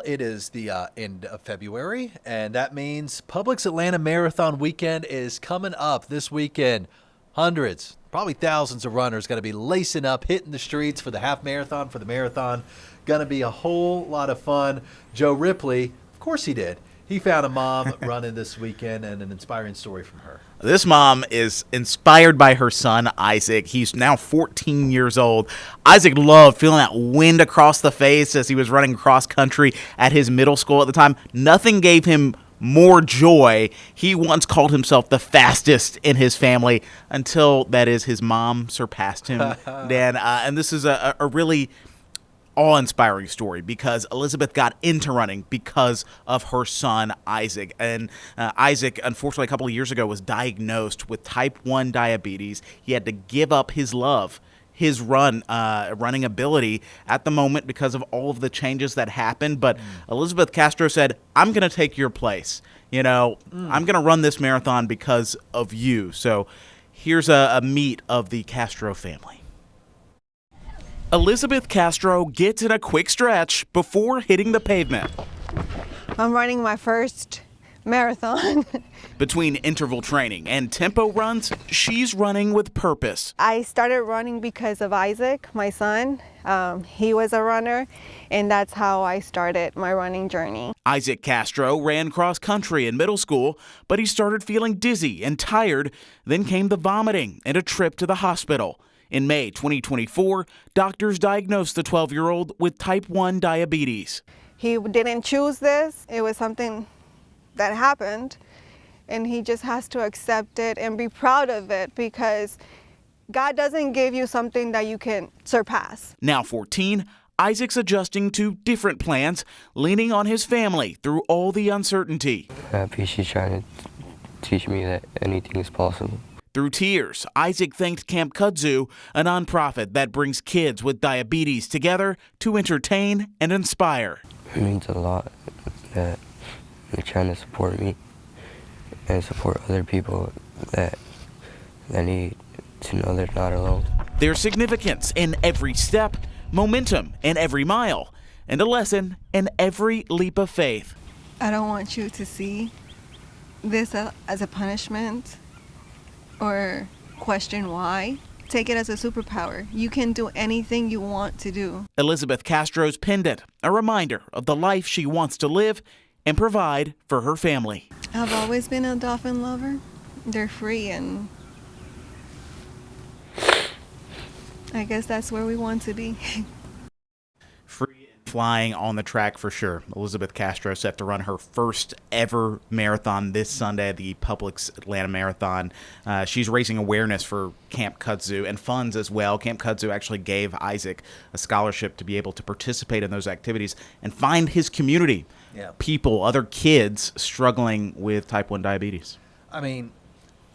It is the end of February, and that means Publix Atlanta Marathon weekend is coming up this weekend. Hundreds, probably thousands of runners going to be lacing up, hitting the streets for the half marathon, for the marathon. Going to be a whole lot of fun. Joe Ripley, of course he did. He found a mom running this weekend and an inspiring story from her. This mom is inspired by her son, Isaac. He's now 14 years old. Isaac loved feeling that wind across the face as he was running cross country at his middle school at the time. Nothing gave him more joy. He once called himself the fastest in his family until, that is, his mom surpassed him, Dan. And this is a really awe-inspiring story because Elizabeth got into running because of her son, Isaac. And Isaac, unfortunately, a couple of years ago was diagnosed with type 1 diabetes. He had to give up his running ability at the moment because of all of the changes that happened. But Elizabeth Castro said, I'm going to take your place. I'm going to run this marathon because of you. So here's a meet of the Castro family. Elizabeth Castro gets in a quick stretch before hitting the pavement. I'm running my first marathon. Between interval training and tempo runs, she's running with purpose. I started running because of Isaac, my son. He was a runner, and that's how I started my running journey. Isaac Castro ran cross country in middle school, but he started feeling dizzy and tired. Then came the vomiting and a trip to the hospital. In May 2024, doctors diagnosed the 12-year-old with type 1 diabetes. He didn't choose this. It was something that happened, and he just has to accept it and be proud of it because God doesn't give you something that you can surpass. Now 14, Isaac's adjusting to different plans, leaning on his family through all the uncertainty. Happy she's trying to teach me that anything is possible. Through tears, Isaac thanked Camp Kudzu, a nonprofit that brings kids with diabetes together to entertain and inspire. It means a lot that they're trying to support me and support other people that need to know they're not alone. There's significance in every step, momentum in every mile, and a lesson in every leap of faith. I don't want you to see this as a punishment or question why. Take it as a superpower. You can do anything you want to do. Elizabeth Castro's pendant, a reminder of the life she wants to live and provide for her family. I've always been a dolphin lover. They're free, and I guess that's where we want to be. Free and flying on the track for sure. Elizabeth Castro set to run her first ever marathon this Sunday, the Publix Atlanta Marathon. She's raising awareness for Camp Kudzu and funds as well. Camp Kudzu actually gave Isaac a scholarship to be able to participate in those activities and find his community. Yeah. People, other kids struggling with type 1 diabetes. I mean,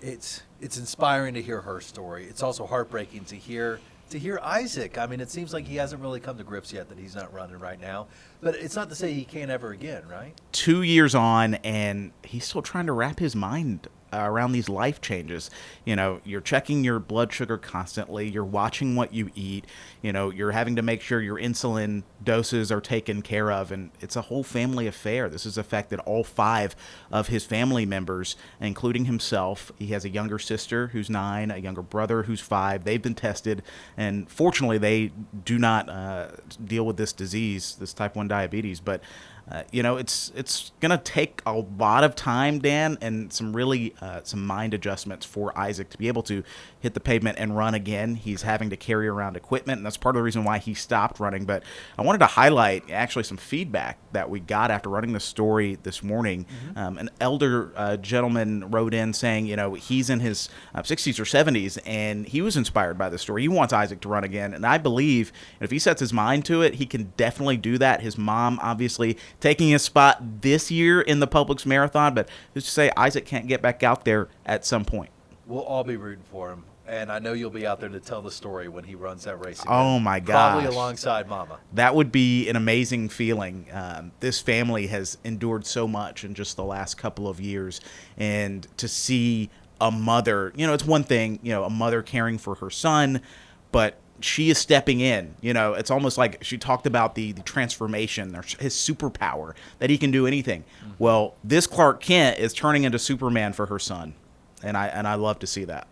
it's inspiring to hear her story. It's also heartbreaking to hear Isaac. I mean, it seems like he hasn't really come to grips yet that he's not running right now. But it's not to say he can't ever again, right? 2 years on, and he's still trying to wrap his mind around these life changes. You're checking your blood sugar constantly. You're watching what you eat. You're having to make sure your insulin doses are taken care of. And it's a whole family affair. This has affected all 5 of his family members, including himself. He has a younger sister who's 9, a younger brother who's 5. They've been tested. And fortunately, they do not deal with this disease, this type 1 diabetes. But it's going to take a lot of time, Dan, and some mind adjustments for Isaac to be able to hit the pavement and run again. He's having to carry around equipment, and that's part of the reason why he stopped running. But I wanted to highlight actually some feedback that we got after running the story this morning. An elder gentleman wrote in saying, he's in his 60s or 70s, and he was inspired by the story. He wants Isaac to run again, and I believe if he sets his mind to it, he can definitely do that. His mom, obviously, taking his spot this year in the Publix Marathon, but who's to say Isaac can't get back out there at some point? We'll all be rooting for him, and I know you'll be out there to tell the story when he runs that race again. Oh, my gosh. Probably alongside Mama. That would be an amazing feeling. This family has endured so much in just the last couple of years, and to see a mother, it's one thing, a mother caring for her son, but she is stepping in. You know, it's almost like she talked about the transformation, or his superpower, that he can do anything. Well, this Clark Kent is turning into Superman for her son, and I love to see that.